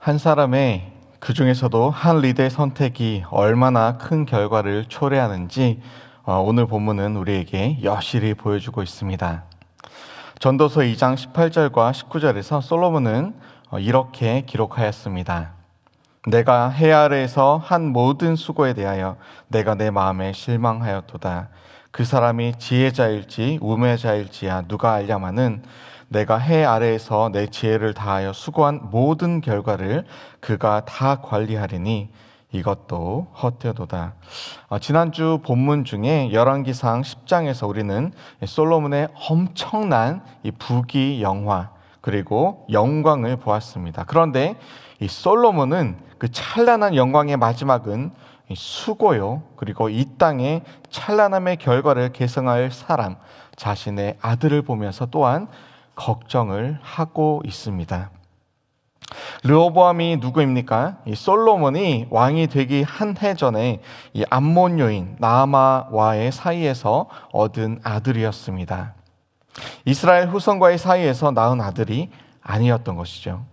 한 사람의 그 중에서도 한 리더의 선택이 얼마나 큰 결과를 초래하는지 오늘 본문은 우리에게 여실히 보여주고 있습니다. 전도서 2장 18절과 19절에서 솔로몬은 이렇게 기록하였습니다. 내가 해 아래에서 한 모든 수고에 대하여 내가 내 마음에 실망하였도다. 그 사람이 지혜자일지 우매자일지야 누가 알랴마는 내가 해 아래에서 내 지혜를 다하여 수고한 모든 결과를 그가 다 관리하리니 이것도 헛되도다. 지난주 본문 중에 열왕기상 10장에서 우리는 솔로몬의 엄청난 이 부귀영화 그리고 영광을 보았습니다. 그런데 이 솔로몬은 그 찬란한 영광의 마지막은 수고요, 그리고 이 땅의 찬란함의 결과를 계승할 사람, 자신의 아들을 보면서 또한 걱정을 하고 있습니다. 르호보암이 누구입니까? 이 솔로몬이 왕이 되기 한 해 전에 이 암몬 여인 나아마와의 사이에서 얻은 아들이었습니다. 이스라엘 후손과의 사이에서 낳은 아들이 아니었던 것이죠.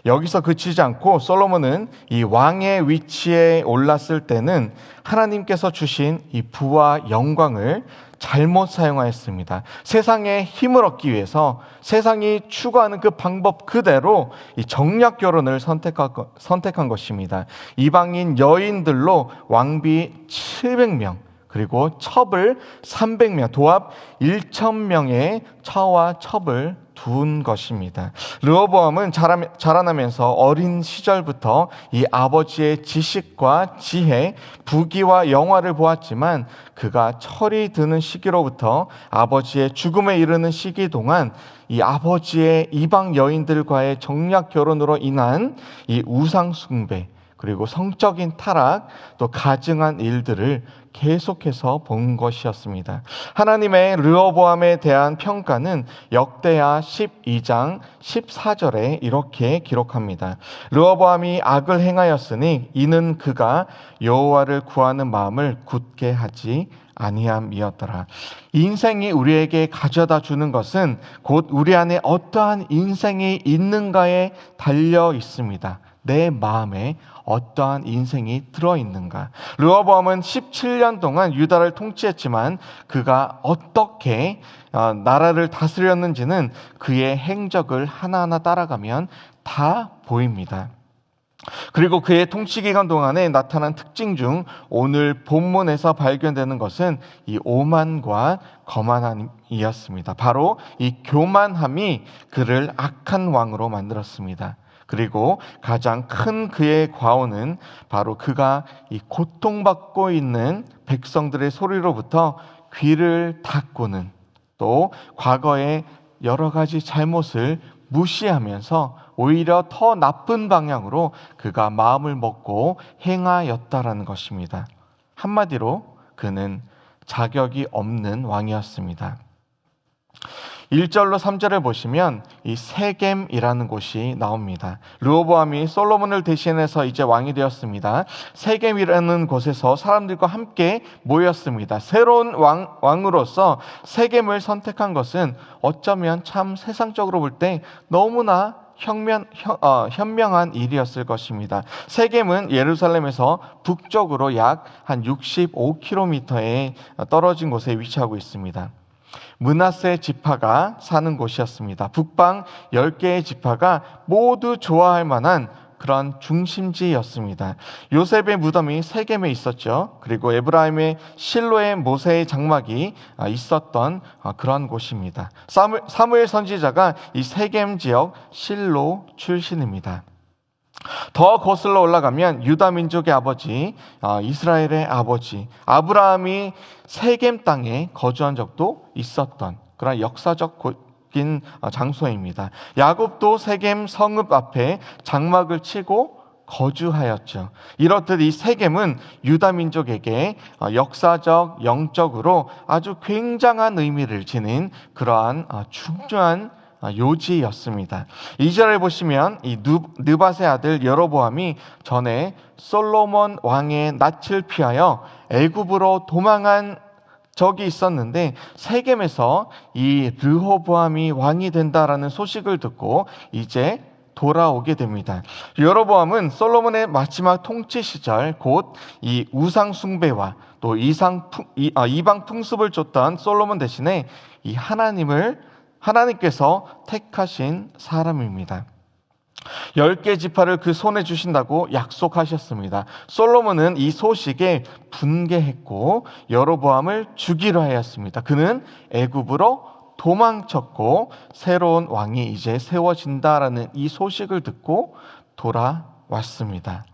여기서 그치지 않고 솔로몬은 이 왕의 위치에 올랐을 때는 하나님께서 주신 이 부와 영광을 잘못 사용하였습니다. 세상의 힘을 얻기 위해서 세상이 추구하는 그 방법 그대로 이 정략 결혼을 선택한 것입니다. 이방인 여인들로 왕비 700명 그리고 첩을 300명, 도합 1,000명의 처와 첩을 둔 것입니다. 르호보암은 자라나면서 어린 시절부터 이 아버지의 지식과 지혜, 부귀와 영화를 보았지만 그가 철이 드는 시기로부터 아버지의 죽음에 이르는 시기 동안 이 아버지의 이방 여인들과의 정략 결혼으로 인한 이 우상 숭배 그리고 성적인 타락 또 가증한 일들을 계속해서 본 것이었습니다. 하나님의 르호보암에 대한 평가는 역대하 12장 14절에 이렇게 기록합니다. 르호보암이 악을 행하였으니 이는 그가 여호와를 구하는 마음을 굳게 하지 아니함이었더라. 인생이 우리에게 가져다 주는 것은 곧 우리 안에 어떠한 인생이 있는가에 달려 있습니다. 내 마음에 어떠한 인생이 들어있는가. 르호보암은 17년 동안 유다를 통치했지만 그가 어떻게 나라를 다스렸는지는 그의 행적을 하나하나 따라가면 다 보입니다. 그리고 그의 통치 기간 동안에 나타난 특징 중 오늘 본문에서 발견되는 것은 이 오만과 거만함이었습니다. 바로 이 교만함이 그를 악한 왕으로 만들었습니다. 그리고 가장 큰 그의 과오는 바로 그가 이 고통받고 있는 백성들의 소리로부터 귀를 닫고는 또 과거의 여러 가지 잘못을 무시하면서 오히려 더 나쁜 방향으로 그가 마음을 먹고 행하였다라는 것입니다. 한마디로 그는 자격이 없는 왕이었습니다. 1절로 3절을 보시면 이 세겜이라는 곳이 나옵니다. 르호보암이 솔로몬을 대신해서 이제 왕이 되었습니다. 세겜이라는 곳에서 사람들과 함께 모였습니다. 새로운 왕으로서 세겜을 선택한 것은 어쩌면 참 세상적으로 볼 때 너무나 현명한 일이었을 것입니다. 세겜은 예루살렘에서 북쪽으로 약 한 65km에 떨어진 곳에 위치하고 있습니다. 므낫세 지파가 사는 곳이었습니다. 북방 10개의 지파가 모두 좋아할 만한 그런 중심지였습니다. 요셉의 무덤이 세겜에 있었죠. 그리고 에브라임의 실로의 모세의 장막이 있었던 그런 곳입니다. 사무엘 선지자가 이 세겜 지역 실로 출신입니다. 더 거슬러 올라가면 유다 민족의 아버지, 이스라엘의 아버지 아브라함이 세겜 땅에 거주한 적도 있었던 그런 역사적인 장소입니다. 야곱도 세겜 성읍 앞에 장막을 치고 거주하였죠. 이렇듯 이 세겜은 유다 민족에게 역사적, 영적으로 아주 굉장한 의미를 지닌 그러한 중요한 요지였습니다. 2절을 보시면 이 느밧의 아들 여로보암이 전에 솔로몬 왕의 낯을 피하여 애굽으로 도망한 적이 있었는데 세겜에서 이 르호보암이 왕이 된다라는 소식을 듣고 이제 돌아오게 됩니다. 여로보암은 솔로몬의 마지막 통치 시절 곧 이 우상 숭배와 또 이방 풍습을 쫓던 솔로몬 대신에 이 하나님께서 택하신 사람입니다. 10개 지파를 그 손에 주신다고 약속하셨습니다. 솔로몬은 이 소식에 분개했고 여로보암을 죽이려 하였습니다. 그는 애굽으로 도망쳤고 새로운 왕이 이제 세워진다라는 이 소식을 듣고 돌아왔습니다.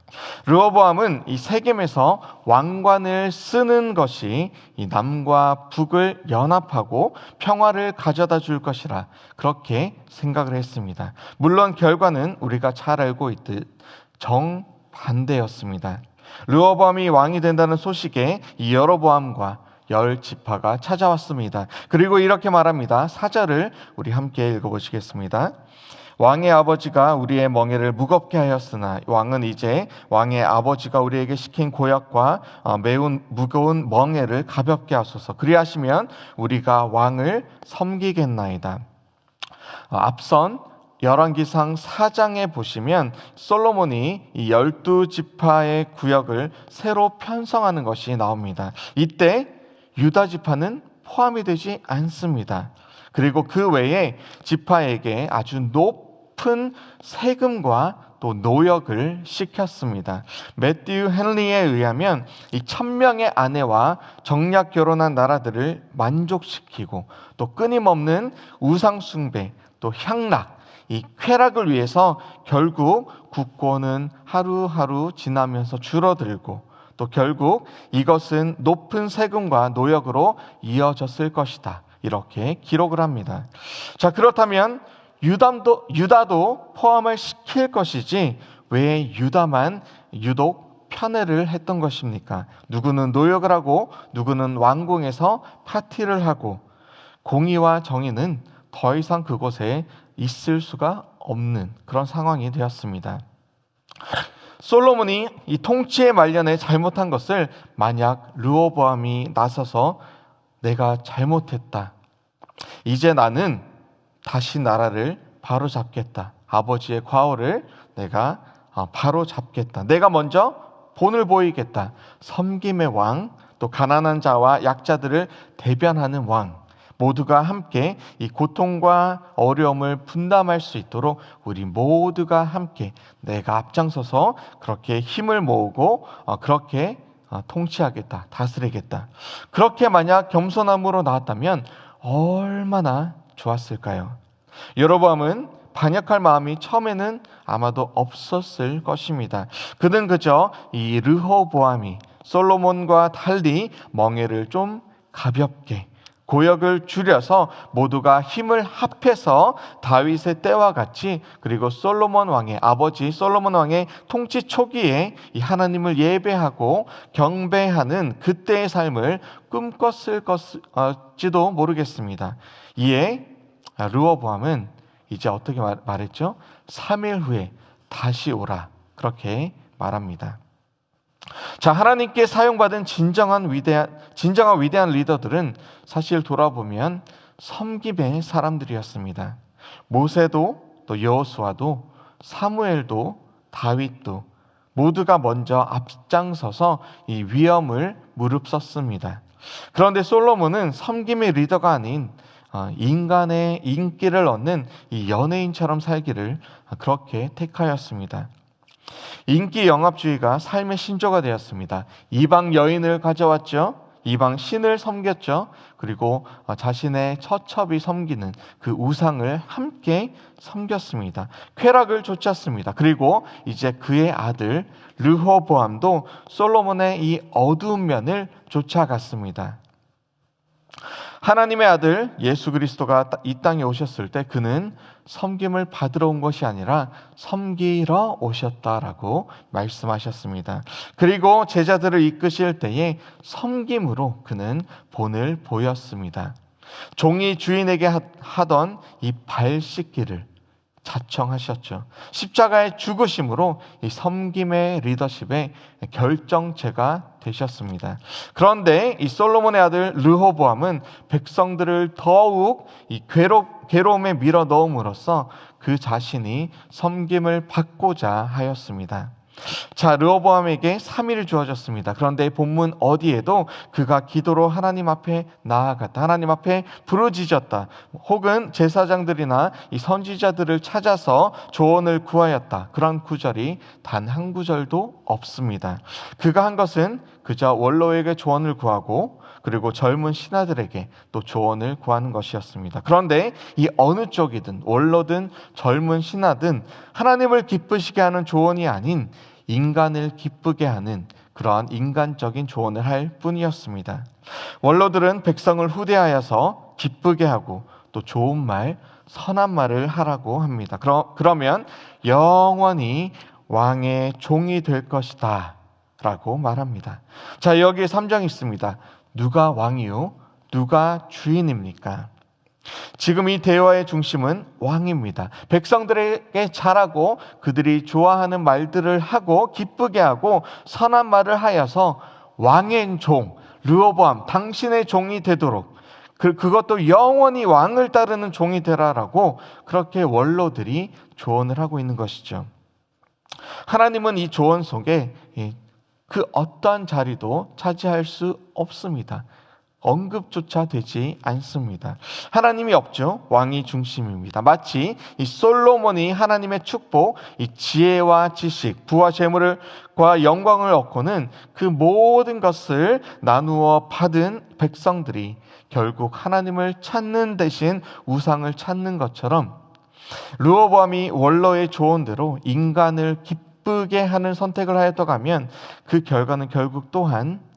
르호보암은 이 세겜에서 왕관을 쓰는 것이 이 남과 북을 연합하고 평화를 가져다 줄 것이라 그렇게 생각을 했습니다. 물론 결과는 우리가 잘 알고 있듯 정반대였습니다. 르호보암이 왕이 된다는 소식에 이 여로보암과 10지파가 찾아왔습니다. 그리고 이렇게 말합니다. 4절을 우리 함께 읽어보시겠습니다. 왕의 아버지가 우리의 멍에를 무겁게 하였으나 왕은 이제 왕의 아버지가 우리에게 시킨 고약과 매우 무거운 멍에를 가볍게 하소서. 그리하시면 우리가 왕을 섬기겠나이다. 앞선 열왕기상 4장에 보시면 솔로몬이 이 12지파의 구역을 새로 편성하는 것이 나옵니다. 이때 유다 지파는 포함이 되지 않습니다. 그리고 그 외에 지파에게 아주 높은 세금과 또 노역을 시켰습니다. 매튜 헨리에 의하면 이 1000명의 아내와 정략 결혼한 나라들을 만족시키고 또 끊임없는 우상 숭배, 또 향락, 이 쾌락을 위해서 결국 국고는 하루하루 지나면서 줄어들고 또 결국 이것은 높은 세금과 노역으로 이어졌을 것이다. 이렇게 기록을 합니다. 자, 그렇다면 유다도 포함을 시킬 것이지 왜 유다만 유독 편애를 했던 것입니까? 누구는 노역을 하고 누구는 왕궁에서 파티를 하고 공의와 정의는 더 이상 그곳에 있을 수가 없는 그런 상황이 되었습니다. 솔로몬이 이 통치의 말년에 잘못한 것을 만약 르호보암이 나서서 내가 잘못했다, 이제 나는 다시 나라를 바로잡겠다, 아버지의 과오를 내가 바로잡겠다, 내가 먼저 본을 보이겠다, 섬김의 왕, 또 가난한 자와 약자들을 대변하는 왕, 모두가 함께 이 고통과 어려움을 분담할 수 있도록 우리 모두가 함께 내가 앞장서서 그렇게 힘을 모으고 그렇게 통치하겠다, 다스리겠다, 그렇게 만약 겸손함으로 나왔다면 얼마나 좋았을까요? 여로보암은 반역할 마음이 처음에는 아마도 없었을 것입니다. 그는 그저 이 르호보암이 솔로몬과 달리 멍에를 좀 가볍게 고역을 줄여서 모두가 힘을 합해서 다윗의 때와 같이 그리고 솔로몬 왕의 아버지 솔로몬 왕의 통치 초기에 이 하나님을 예배하고 경배하는 그때의 삶을 꿈꿨을지도 모르겠습니다. 이에 르호보암은 이제 어떻게 말했죠? 3일 후에 다시 오라, 그렇게 말합니다. 자, 하나님께 사용받은 진정한 위대한 리더들은 사실 돌아보면 섬김의 사람들이었습니다. 모세도 또 여호수아도 사무엘도 다윗도 모두가 먼저 앞장서서 이 위험을 무릅썼습니다. 그런데 솔로몬은 섬김의 리더가 아닌 인간의 인기를 얻는 이 연예인처럼 살기를 그렇게 택하였습니다. 인기 영합주의가 삶의 신조가 되었습니다. 이방 여인을 가져왔죠. 이방 신을 섬겼죠. 그리고 자신의 처첩이 섬기는 그 우상을 함께 섬겼습니다. 쾌락을 쫓았습니다. 그리고 이제 그의 아들 르호보암도 솔로몬의 이 어두운 면을 쫓아갔습니다. 하나님의 아들 예수 그리스도가 이 땅에 오셨을 때 그는 섬김을 받으러 온 것이 아니라 섬기러 오셨다라고 말씀하셨습니다. 그리고 제자들을 이끄실 때에 섬김으로 그는 본을 보였습니다. 종이 주인에게 하던 이 발 씻기를 자청하셨죠. 십자가의 죽으심으로 이 섬김의 리더십의 결정체가 되셨습니다. 그런데 이 솔로몬의 아들 르호보암은 백성들을 더욱 이 괴로움에 밀어 넣음으로써 그 자신이 섬김을 받고자 하였습니다. 자, 르호보암에게 3일이 주어졌습니다. 그런데 본문 어디에도 그가 기도로 하나님 앞에 나아갔다, 하나님 앞에 부르짖었다, 혹은 제사장들이나 이 선지자들을 찾아서 조언을 구하였다, 그런 구절이 단 한 구절도 없습니다. 그가 한 것은 그저 원로에게 조언을 구하고 그리고 젊은 신하들에게 또 조언을 구하는 것이었습니다. 그런데 이 어느 쪽이든 원로든 젊은 신하든 하나님을 기쁘시게 하는 조언이 아닌 인간을 기쁘게 하는 그러한 인간적인 조언을 할 뿐이었습니다. 원로들은 백성을 후대하여서 기쁘게 하고 또 좋은 말, 선한 말을 하라고 합니다. 그러면 영원히 왕의 종이 될 것이다 라고 말합니다. 자, 여기에 3장이 있습니다. 누가 왕이요? 누가 주인입니까? 지금 이 대화의 중심은 왕입니다. 백성들에게 잘하고 그들이 좋아하는 말들을 하고 기쁘게 하고 선한 말을 하여서 왕의 종, 르호보암, 당신의 종이 되도록, 그것도 영원히 왕을 따르는 종이 되라라고 그렇게 원로들이 조언을 하고 있는 것이죠. 하나님은 이 조언 속에 그 어떠한 자리도 차지할 수 없습니다. 언급조차 되지 않습니다. 하나님이 없죠. 왕이 중심입니다. 마치 이 솔로몬이 하나님의 축복, 이 지혜와 지식, 부와 재물과 영광을 얻고는 그 모든 것을 나누어 받은 백성들이 결국 하나님을 찾는 대신 우상을 찾는 것처럼 르호보암이 원로의 조언대로 인간을 기쁘게 하는 선택을 하였다고 하면 그 결과는 결국 또한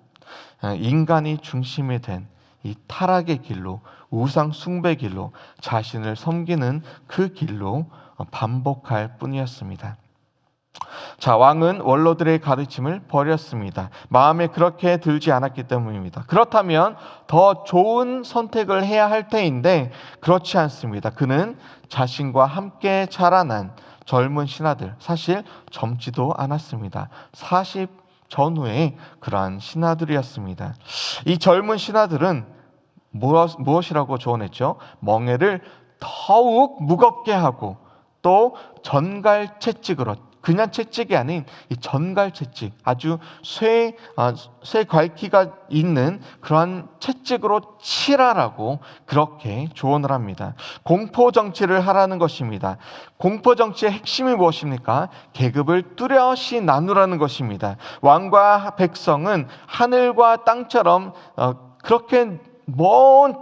인간이 중심이 된 이 타락의 길로, 우상 숭배 길로, 자신을 섬기는 그 길로 반복할 뿐이었습니다. 자, 왕은 원로들의 가르침을 버렸습니다. 마음에 그렇게 들지 않았기 때문입니다. 그렇다면 더 좋은 선택을 해야 할 때인데 그렇지 않습니다. 그는 자신과 함께 자라난 젊은 신하들, 사실 젊지도 않았습니다. 40 전후에 그러한 신하들이었습니다. 이 젊은 신하들은 무엇이라고 조언했죠? 멍에를 더욱 무겁게 하고 또 전갈 채찍으로, 그냥 채찍이 아닌 이 전갈 채찍, 아주 쇠 괄기가 있는 그러한 채찍으로 치라라고 그렇게 조언을 합니다. 공포 정치를 하라는 것입니다. 공포 정치의 핵심이 무엇입니까? 계급을 뚜렷이 나누라는 것입니다. 왕과 백성은 하늘과 땅처럼 그렇게 먼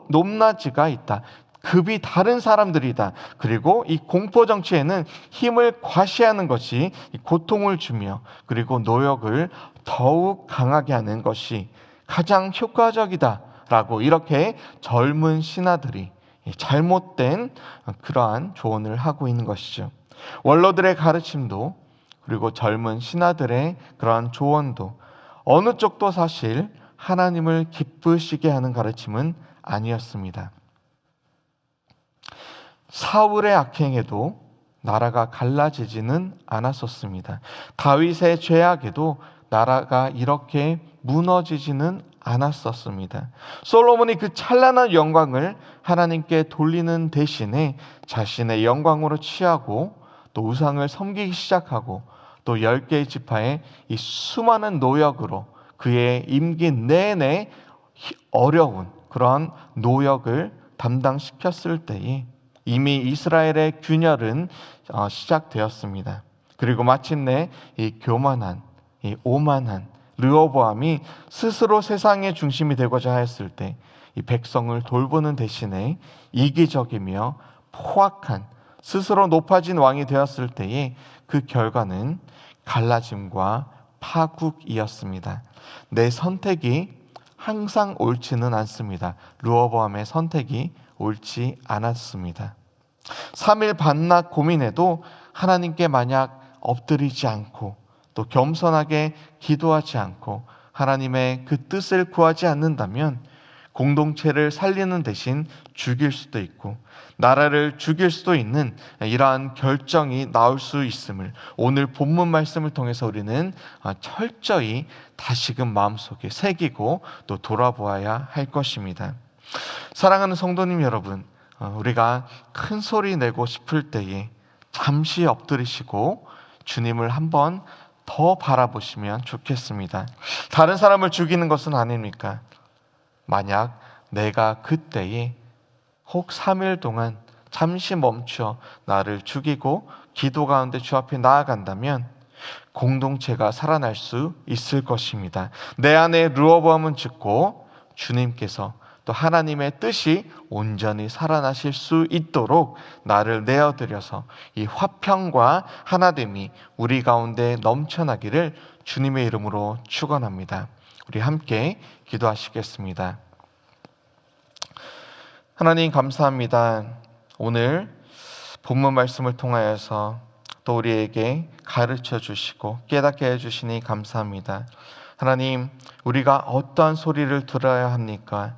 높낮이가 있다. 급이 다른 사람들이다. 그리고 이 공포 정치에는 힘을 과시하는 것이 고통을 주며 그리고 노역을 더욱 강하게 하는 것이 가장 효과적이다라고 이렇게 젊은 신하들이 잘못된 그러한 조언을 하고 있는 것이죠. 원로들의 가르침도 그리고 젊은 신하들의 그러한 조언도 어느 쪽도 사실 하나님을 기쁘시게 하는 가르침은 아니었습니다. 사울의 악행에도 나라가 갈라지지는 않았었습니다. 다윗의 죄악에도 나라가 이렇게 무너지지는 않았었습니다. 솔로몬이 그 찬란한 영광을 하나님께 돌리는 대신에 자신의 영광으로 취하고 또 우상을 섬기기 시작하고 또 10개의 지파의 이 수많은 노역으로 그의 임기 내내 어려운 그러한 노역을 담당시켰을 때에 이미 이스라엘의 균열은 시작되었습니다. 그리고 마침내 이 교만한, 이 오만한 르호보암이 스스로 세상의 중심이 되고자 하였을 때 이 백성을 돌보는 대신에 이기적이며 포악한 스스로 높아진 왕이 되었을 때에 그 결과는 갈라짐과 파국이었습니다. 내 선택이 항상 옳지는 않습니다. 르호보암의 선택이 옳지 않았습니다. 3일 반낮 고민해도 하나님께 만약 엎드리지 않고 또 겸손하게 기도하지 않고 하나님의 그 뜻을 구하지 않는다면 공동체를 살리는 대신 죽일 수도 있고 나라를 죽일 수도 있는 이러한 결정이 나올 수 있음을 오늘 본문 말씀을 통해서 우리는 철저히 다시금 마음속에 새기고 또 돌아보아야 할 것입니다. 사랑하는 성도님 여러분, 우리가 큰 소리 내고 싶을 때에 잠시 엎드리시고 주님을 한번 더 바라보시면 좋겠습니다. 다른 사람을 죽이는 것은 아닙니까? 만약 내가 그때에 혹 3일 동안 잠시 멈춰 나를 죽이고 기도 가운데 주 앞에 나아간다면 공동체가 살아날 수 있을 것입니다. 내 안에 르호보암은 죽고 주님께서 또 하나님의 뜻이 온전히 살아나실 수 있도록 나를 내어드려서 이 화평과 하나됨이 우리 가운데 넘쳐나기를 주님의 이름으로 축원합니다. 우리 함께 기도하시겠습니다. 하나님 감사합니다. 오늘 본문 말씀을 통하여서 또 우리에게 가르쳐 주시고 깨닫게 해주시니 감사합니다. 하나님, 우리가 어떠한 소리를 들어야 합니까?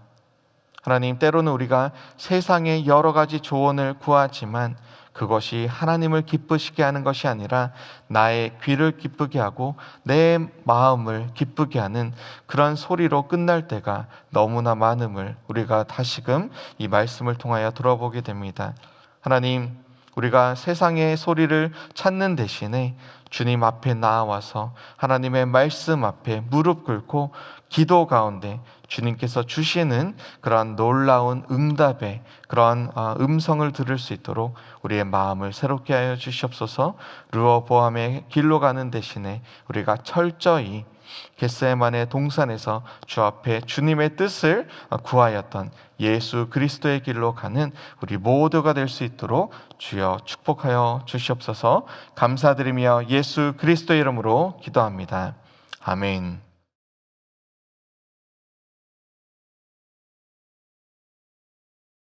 하나님, 때로는 우리가 세상의 여러 가지 조언을 구하지만 그것이 하나님을 기쁘시게 하는 것이 아니라 나의 귀를 기쁘게 하고 내 마음을 기쁘게 하는 그런 소리로 끝날 때가 너무나 많음을 우리가 다시금 이 말씀을 통하여 들어보게 됩니다. 하나님, 우리가 세상의 소리를 찾는 대신에 주님 앞에 나와서 하나님의 말씀 앞에 무릎 꿇고 기도 가운데 주님께서 주시는 그러한 놀라운 응답의 그러한 음성을 들을 수 있도록 우리의 마음을 새롭게 하여 주시옵소서. 르호보암의 길로 가는 대신에 우리가 철저히 겟세마네 동산에서 주 앞에 주님의 뜻을 구하였던 예수 그리스도의 길로 가는 우리 모두가 될 수 있도록 주여 축복하여 주시옵소서. 감사드리며 예수 그리스도의 이름으로 기도합니다. 아멘.